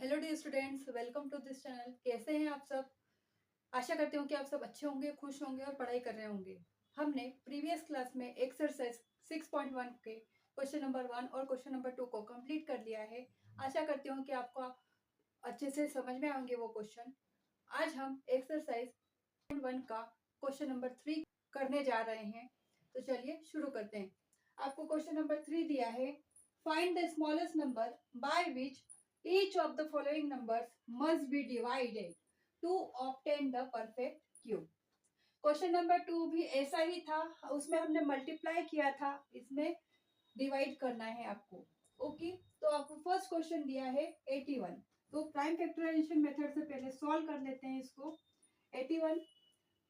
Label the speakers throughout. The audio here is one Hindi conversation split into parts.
Speaker 1: Hello dear students, welcome to this channel. कैसे हैं आप सब? आशा करती हूँ कि आप सब अच्छे होंगे, खुश होंगे और पढ़ाई कर रहे होंगे। हमने प्रीवियस क्लास में एक्सरसाइज 6.1 के क्वेश्चन नंबर 1 और क्वेश्चन नंबर 2 को कंप्लीट कर लिया है। आशा करती हूँ कि आपको अच्छे से समझ में आएंगे वो क्वेश्चन। आज हम एक्सरसाइज 1 का क्वेश्चन नंबर 3 करने जा रहे हैं। तो चलिए शुरू करते हैं। आपको क्वेश्चन नंबर 3 दिया है, find the smallest number by which each of the following numbers must be divided to obtain the perfect cube। Question number 2 भी ऐसा ही था, उसमें हमने मल्टीप्लाई किया था, इसमें डिवाइड करना है आपको। ओके, तो आपको फर्स्ट क्वेश्चन दिया है 81। तो प्राइम फैक्टराइजेशन मेथड से पहले सॉल्व कर लेते हैं इसको। 81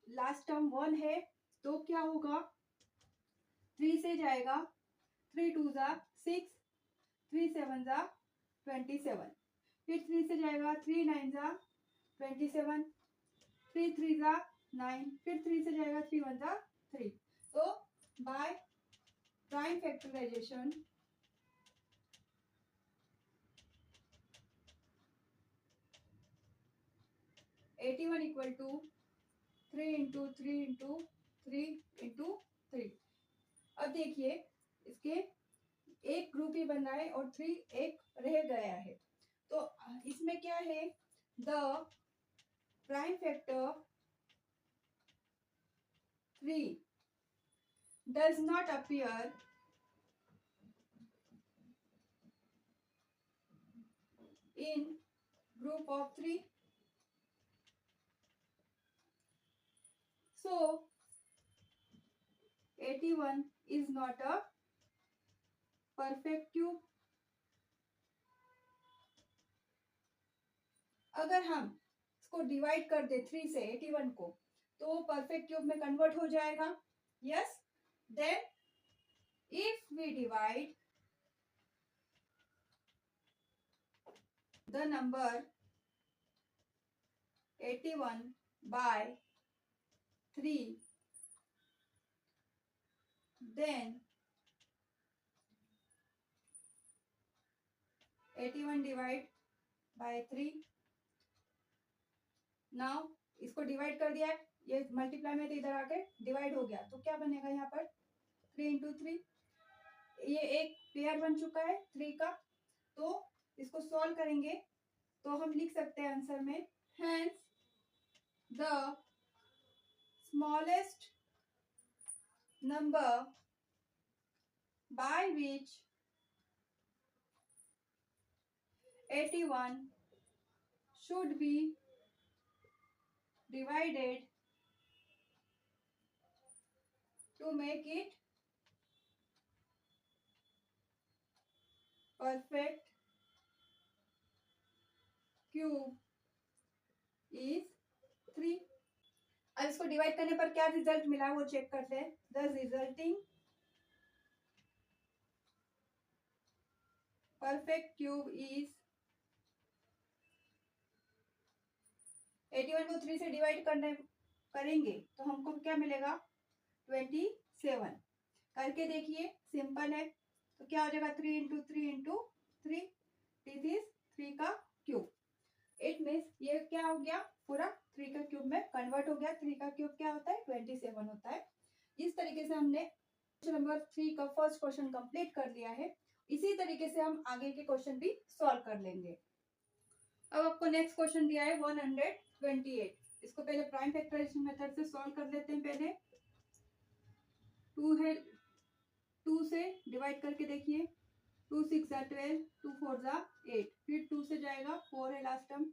Speaker 1: लास्ट टर्म 1 है, तो क्या होगा, 3 से जाएगा, 3 2 जा 6, 3 7 जा 27, फिर 3 से जाएगा, 3 9 जा 27, 3 3 जा 9, फिर 3 से जाएगा, 3 1 जा 3। तो by prime factorization eighty one equal to 3 into 3 into 3 into 3। अब देखिए, इसके एक ग्रुप ही बन रहा है और 3 एक रह गया है। तो इसमें क्या है, the prime factor 3 does not appear in group of 3, so 81 is not a perfect cube। अगर हम इसको डिवाइड कर दे 3 से 81 को, तो वो परफेक्ट क्यूब में कन्वर्ट हो जाएगा। Yes, then if we divide the number 81 by 3, then 81 divide by 3। Now इसको डिवाइड कर दिया है, ये मल्टीप्लाई में तो इधर आके डिवाइड हो गया, तो क्या बनेगा यहाँ पर 3 इंटू 3। ये एक पेयर बन चुका है 3 का। तो इसको सॉल्व करेंगे तो हम लिख सकते हैं आंसर में, hence the smallest number by which 81 should be divided to make it perfect cube is 3। अब इसको डिवाइड करने पर क्या रिजल्ट मिला वो चेक करते हैं। The resulting perfect cube is, 81 को 3 से डिवाइड करेंगे तो हमको क्या मिलेगा 27। करके देखिए, सिंपल है। तो क्या हो जाएगा 3 इंटू 3 इंटू 3, दिस इज 3 का क्यूब। इट मीन्स ये क्या हो गया, पूरा 3 का क्यूब में कन्वर्ट हो गया। 3 का क्यूब क्या होता है 27 होता है। इस तरीके से हमने क्वेश्चन नंबर 3 का फर्स्ट क्वेश्चन कंप्लीट कर लिया है। इसी तरीके से हम आगे के क्वेश्चन भी सॉल्व कर लेंगे। अब आपको नेक्स्ट क्वेश्चन दिया है 128। इसको पहले प्राइम फैक्टराइजेशन मेथड से सॉल्व कर लेते हैं। पहले 2 है, 2 से डिवाइड करके देखिए, 2 6 जा 12, 2 4 जा 8, फिर 2 से जाएगा 4 है लास्ट टर्म,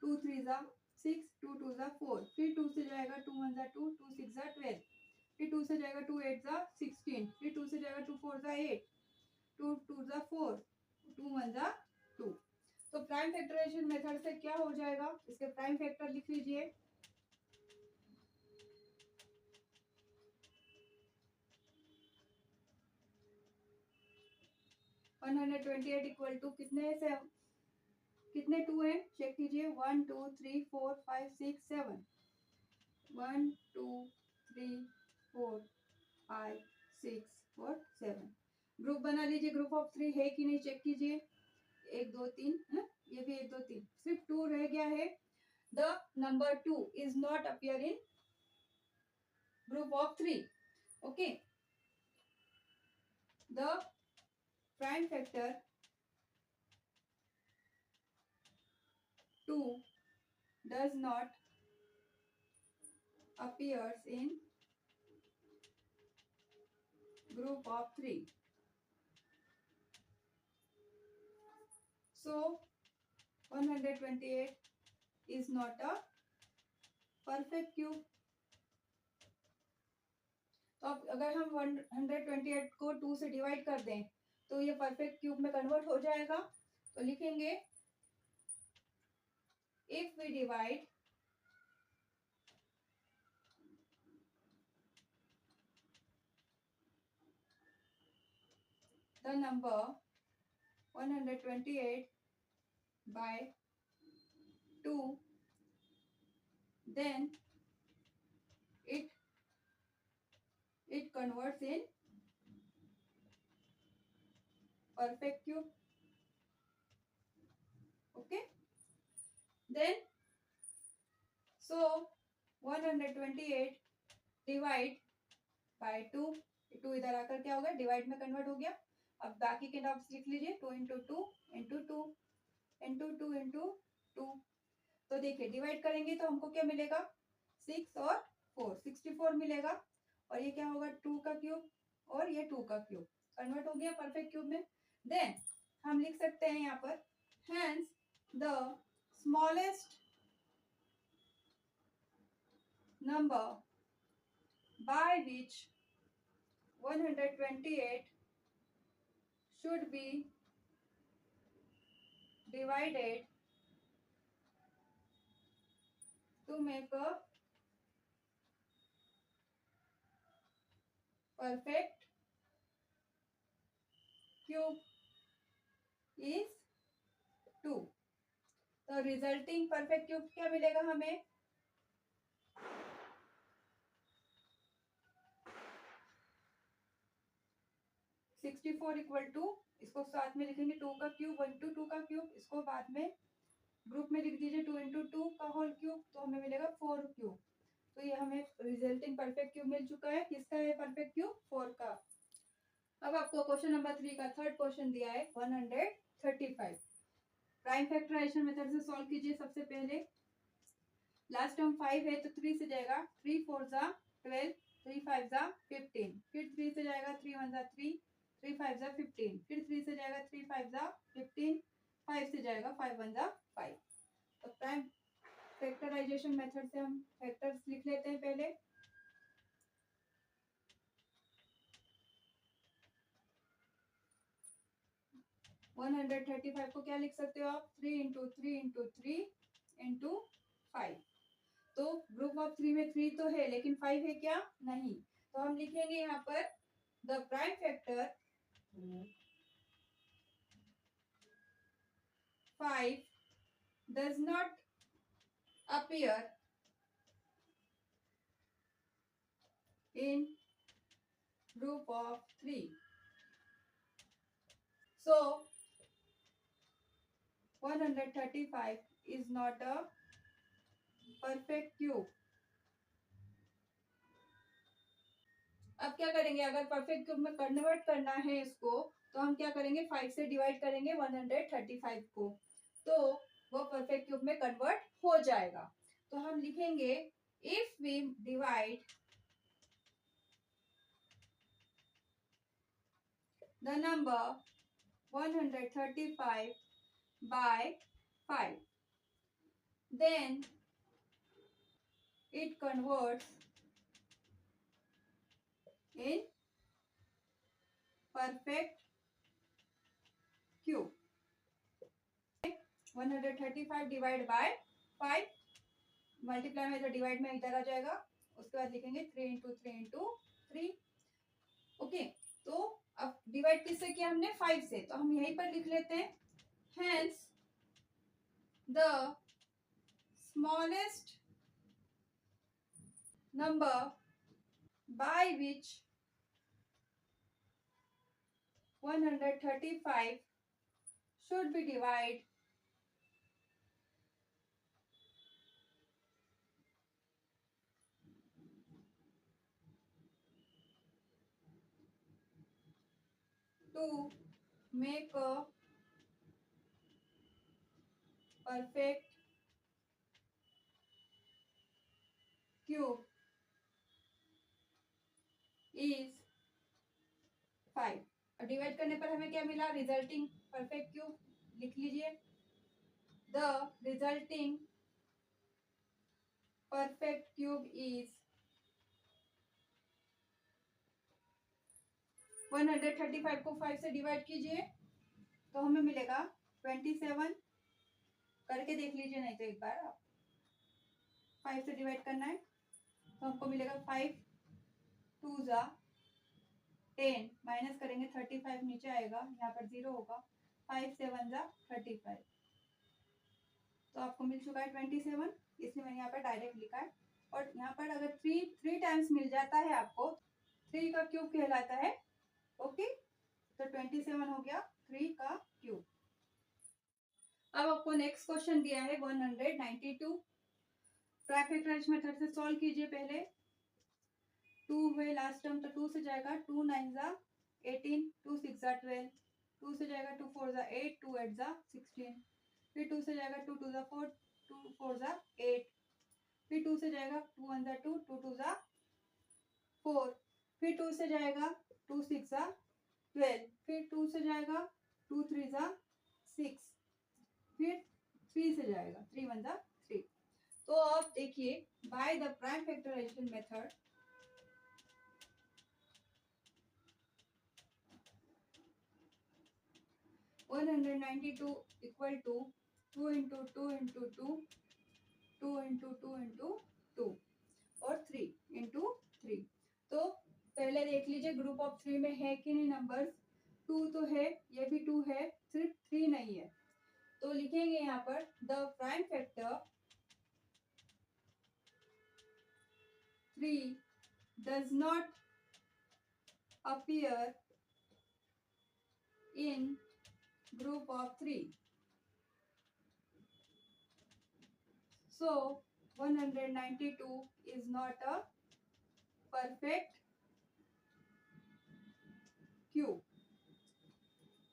Speaker 1: 2 3 जा 6, 2 2 जा 4, फिर 2 से जाएगा 2 1 जा 2, 2 6 जा 12, फिर 2 से जाएगा 2 8 जा 16, फिर 2 से जाएगा 2 4 जा 8, 2 2 जा 4, 2 1 जा 2। तो प्राइम फैक्टराइजेशन मेथड से क्या हो जाएगा, इसके प्राइम फैक्टर लिख लीजिए। वन 128 इक्वल टू कितने से, कितने 2 है चेक कीजिए, 1 2 3 4 5 6 7, 1 2 3 4 5 6 और 7। ग्रुप बना लीजिए, ग्रुप ऑफ 3 है कि नहीं चेक कीजिए, 1 2 3 है, ये भी 1 2 3, सिर्फ 2 रह गया है. The number 2 is not appear in group of 3. Okay, the prime factor 2 does not appears in group of 3. So 128 is not a perfect cube. तो अब अगर हम 128 को 2 से डिवाइड कर दें तो ये परफेक्ट क्यूब में कन्वर्ट हो जाएगा. तो लिखेंगे if we divide the number 128 by 2, then it converts in perfect cube. Okay, then so 128 divide by 2, 2 इधर आकर क्या हो गया, डिवाइड में कन्वर्ट हो गया. अब बाकी के नंबर्स लिख लीजिए, 2 इंटू 2 इंटू 2 इंटू 2 इंटू 2. तो देखिए डिवाइड करेंगे तो हमको क्या मिलेगा, 6 और 4, 64 मिलेगा. और ये क्या होगा, 2 का क्यूब और ये 2 का क्यूब कन्वर्ट हो गया परफेक्ट क्यूब में. देन हम लिख सकते हैं यहाँ पर hence the smallest number by which 128 should be divided to make a perfect cube is 2. तो रिजल्टिंग परफेक्ट क्यूब क्या मिलेगा हमें, 64 इक्वल टू, इसको साथ में लिखेंगे 2 का क्यूब 1 टू 2 का क्यूब, इसको बाद में ग्रुप में लिख दीजिए 2 इंटू 2 का होल क्यूब, तो हमें मिलेगा 4 क्यूब. तो ये हमें रिजल्टिंग परफेक्ट क्यूब मिल चुका है. किसका है परफेक्ट क्यूब, 4 का. अब आपको क्वेश्चन नंबर 3 का थर्ड क्वेश्चन दिया है 135. प्राइम फैक्टराइजेशन मेथड से सॉल्व कीजिए. सबसे पहले लास्ट टर्म 5 है तो 3 से जाएगा, 3 4 जा 12, 3 5 जा 15, फिर 3 से जाएगा, 3 1 जा 3, 3 5 जा 15, फिर 3 से जाएगा, 3 5 जा 15, 5 से जाएगा, 5 1 जा 5. तो प्राइम फैक्टराइजेशन मेथड से हम फैक्टर्स लिख लेते हैं पहले. वन 135 को क्या लिख सकते हो आप, 3 इंटू 3 इंटू 3 इंटू 5. तो ग्रुप ऑफ 3 में 3 तो है लेकिन 5 है क्या, नहीं. तो हम लिखेंगे यहाँ पर the prime factor 5 does not appear in group of 3. So 135 is not a perfect cube. अब क्या करेंगे, अगर परफेक्ट क्यूब में कन्वर्ट करना है इसको तो हम क्या करेंगे, 5 से डिवाइड करेंगे 135 को, तो वो परफेक्ट क्यूब में कन्वर्ट हो जाएगा. तो हम लिखेंगे if we divide the number 135 by 5, then it converts in perfect cube. 135 divide by 5, multiply में जो डिवाइड में इधर आ जाएगा, उसके बाद लिखेंगे 3 इंटू 3 इंटू 3. ओके, तो अब डिवाइड किससे किया हमने, 5 से, तो हम यहीं पर लिख लेते हैं hence the smallest number by which 135 should be divided to make a perfect cube is 5। और डिवाइड करने पर हमें क्या मिला? Resulting perfect cube. लिख लीजिए, the resulting perfect cube is 135 को 5 से डिवाइड कीजिए तो हमें मिलेगा 27। करके देख लीजिए, नहीं तो एक बार आप 5 से डिवाइड करना है तो हमको मिलेगा 5 2 जा 10, माइनस करेंगे 35 नीचे आएगा, यहाँ पर 0 होगा, 5 7 जा 35, तो आपको मिल चुका है 27, इसलिए मैंने यहाँ पर डायरेक्ट लिखा है। और यहाँ पर अगर 3 टाइम्स मिल जाता है आपको, 3 का क्यूब कहलाता है। ओके, तो 27 हो गया 3 का क्यूब। अब आपको नेक्स्ट क्वेश्चन दिया है 192। प्राइम फैक्टराइज मेथड से सॉल्व कीजिए। पहले 2 हुए लास्ट टर्म, तो 2 से जाएगा 2 9 जा 18, 2 6 जा 12, 2 से जाएगा 2 4 जा 8, 2 8 जा 16, फिर 2 से जाएगा 2 2 जा 4, 2 4 जा 8, फिर 2 से जाएगा 2 1 जा 2, 2 2 जा 4, फिर 2 से जाएगा 2 6 जा 12, फिर 2 से जाएगा 2 3 जा 6, फिर 3 से जाएगा 3 1 जा 3। तो अब देखिए, by the prime factorization method one 192 equal to 2 into 2 into 2, 2 into 2 into 2 और 3 इंटू 3। तो पहले देख लीजिए ग्रुप ऑफ 3 में है कि नहीं नंबर्स। 2 तो है, ये भी 2 है, सिर्फ 3 नहीं है। तो लिखेंगे यहाँ पर the prime factor 3 does not appear in group of 3. So 192 is not a perfect cube.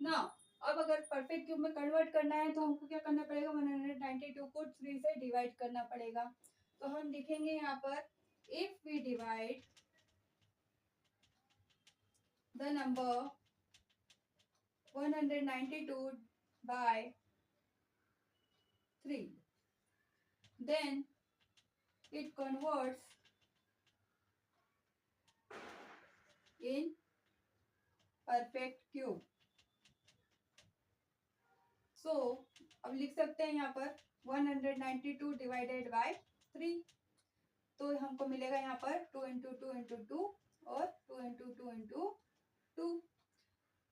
Speaker 1: ना अब अगर परफेक्ट क्यूब में कन्वर्ट करना है तो हमको क्या करना पड़ेगा? 192 को 3 से डिवाइड करना पड़ेगा। तो हम लिखेंगे यहाँ पर if we divide the number 192 by 3, then it converts in perfect cube. So अब लिख सकते हैं यहाँ पर 192 डिवाइडेड बाय 3, तो हमको मिलेगा यहाँ पर 2 इंटू 2 इंटू 2 और 2 इंटू 2 इंटू 2।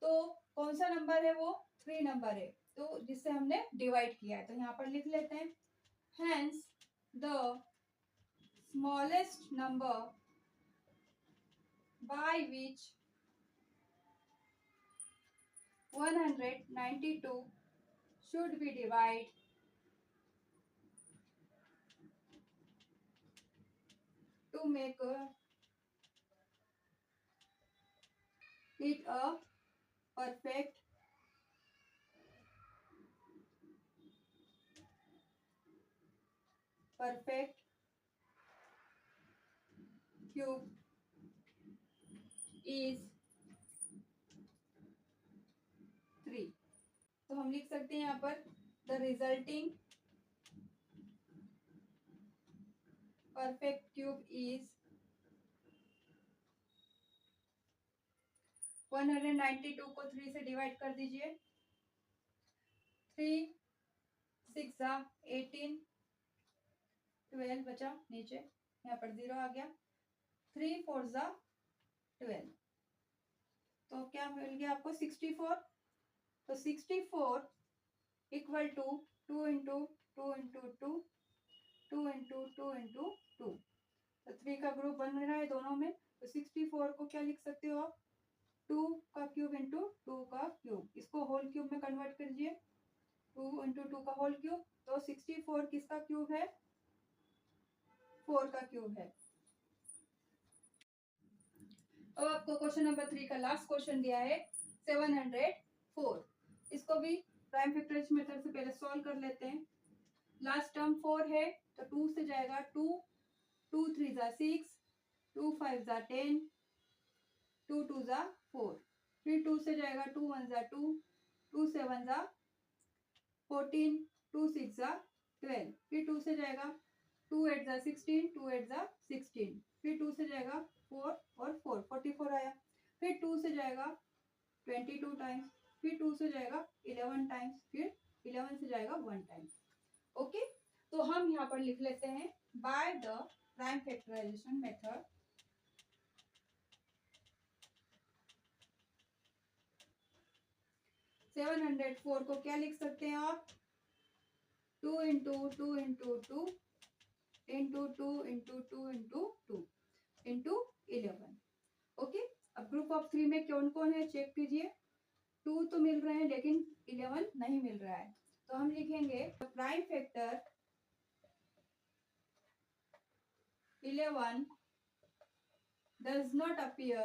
Speaker 1: तो कौन सा नंबर है? वो 3 नंबर है, तो जिससे हमने डिवाइड किया है। तो यहाँ पर लिख लेते हैं hence the smallest number by which 192 should be divided to make it a perfect cube is 3। तो हम लिख सकते हैं यहाँ पर the resulting perfect cube is 192 को 3 से डिवाइड कर दीजिए, 3 6 जा 18, 12 बचा नीचे, यहाँ पर 0 आ गया, 3 4 जा 12, तो क्या मिल गया आपको? 64। तो 64 equal to 2 into 2 into 2, 2 into 2 into 2, तो 3 का ग्रुप बन रहा है दोनों में। तो 64 को क्या लिख सकते हो आप? 2 का क्यूब इंटू 2 का क्यूब, इसको होल क्यूब में कन्वर्ट कीजिए, 2 इंटू 2 का होल क्यूब। तो 64 किसका क्यूब है? 4 का क्यूब है। अब आपको क्वेश्चन नंबर 3 का लास्ट क्वेश्चन दिया है 704। इसको भी प्राइम फैक्टराइजेशन मेथड से पहले सॉल्व कर लेते हैं। लास्ट टर्म 4 है तो 2 से जाएगा 2, 2 3 जा 6, 2 5 जा 10, 2 2 जा 4, फिर 2 से जाएगा 2 1 जा 2, 2 7 जा 14, 2 6 जा 12, फिर 2 से जाएगा 2 8 जा 16, 2 8 जा 16, फिर 2 से जाएगा 4 और 4 44 आया, फिर 2 से जाएगा 22 टाइम्स, फिर 2 से जाएगा 11 टाइम्स, फिर 11 से जाएगा 1 टाइम्स। ओके, तो हम यहाँ पर लिख लेते हैं by the prime factorization method seven 704 को क्या लिख सकते हैं आप? 2 into 2 into 2 into 2 into 2 into 2 into 11। Okay, अब ग्रुप ऑफ 3 में कौन कौन है चेक कीजिए। 2 तो मिल रहे हैं लेकिन 11 नहीं मिल रहा है, तो हम लिखेंगे prime factor 11 does not appear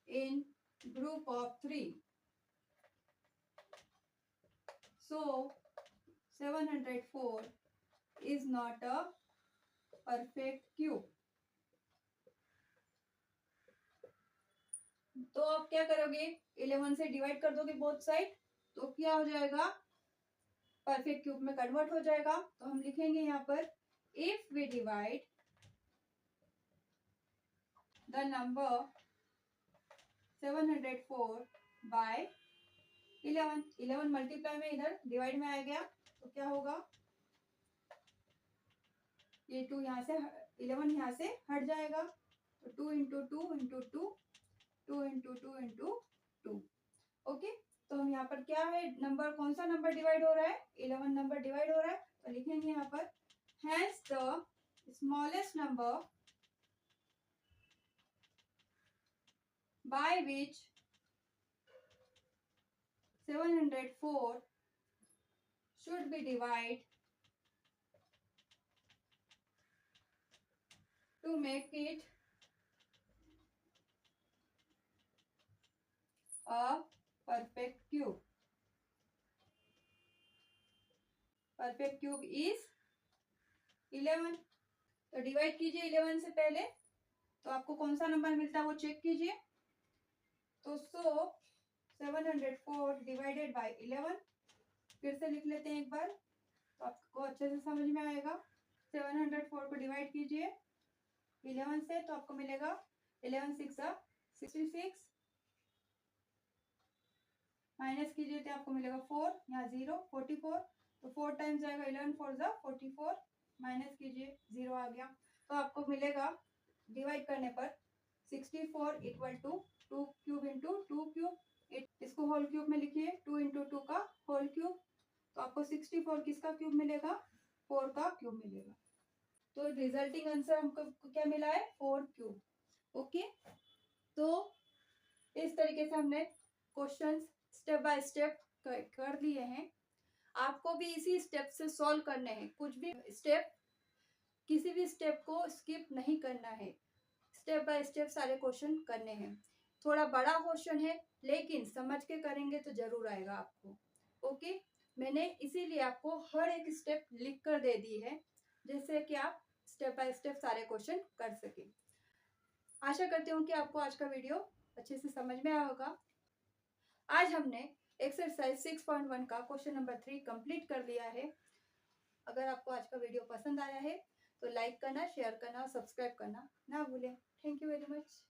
Speaker 1: in group of 3, so 704 is not a perfect cube। तो आप क्या करोगे? 11 से डिवाइड कर दोगे बोथ साइड, तो क्या हो जाएगा? परफेक्ट क्यूब में कन्वर्ट हो जाएगा। तो हम लिखेंगे यहाँ पर if we divide the number 704 by 11 multiply में इधर डिवाइड में आ गया, तो क्या होगा? ये 2 यहाँ से 11 यहाँ से हट जाएगा, तो 2 into 2 into 2 2 into 2 into 2। Okay, तो हम यहाँ पर क्या है, नंबर कौन सा नंबर डिवाइड हो रहा है? 11 नंबर डिवाइड हो रहा है, तो लिखेंगे यहाँ पर hence the smallest number by which 704 should be divided to make it a perfect cube। Perfect cube is 11। तो डिवाइड कीजिए 11 से पहले, तो आपको कौन सा नंबर मिलता है वो चेक कीजिए। तो 704 डिवाइडेड बाय 11, फिर से लिख लेते हैं एक बार, तो आपको अच्छे से समझ में आएगा। 704 को डिवाइड कीजिए 11 से, तो आपको मिलेगा 11 6 66, माइनस कीजिए तो आपको मिलेगा 4, यहाँ 0 44, तो 4 टाइम्स जाएगा 11 4 44, माइनस कीजिए 0 आ गया, तो आपको मिलेगा डिवाइड करने पर 64 equal to 2 cube into 2 cube. इसको होल क्यूब में लिखिए, 2 इंटू 2 का होल क्यूब, तो आपको 64 किसका क्यूब मिलेगा? 4 का क्यूब मिलेगा। तो रिजल्टिंग आंसर हमको क्या मिला है? 4 क्यूब। ओके, तो इस तरीके से हमने क्वेश्चंस स्टेप बाय स्टेप कर लिए हैं। आपको भी इसी स्टेप से सॉल्व करने हैं, कुछ भी स्टेप, किसी भी स्टेप को स्किप नहीं करना है, स्टेप बाय स्टेप सारे क्वेश्चन करने हैं। थोड़ा बड़ा क्वेश्चन है लेकिन समझ के करेंगे तो जरूर आएगा आपको। ओके, मैंने इसीलिए आपको हर एक स्टेप लिख कर दे दी है, जिससे कि आप स्टेप बाय स्टेप सारे क्वेश्चन कर सके। आशा करती हूँ कि आपको आज का वीडियो अच्छे से समझ में आया होगा। आज हमने एक्सरसाइज 6.1 का क्वेश्चन नंबर 3 कंप्लीट कर लिया है। अगर आपको आज का वीडियो पसंद आया है तो लाइक करना, शेयर करना, सब्सक्राइब करना ना भूलें। Thank you very much.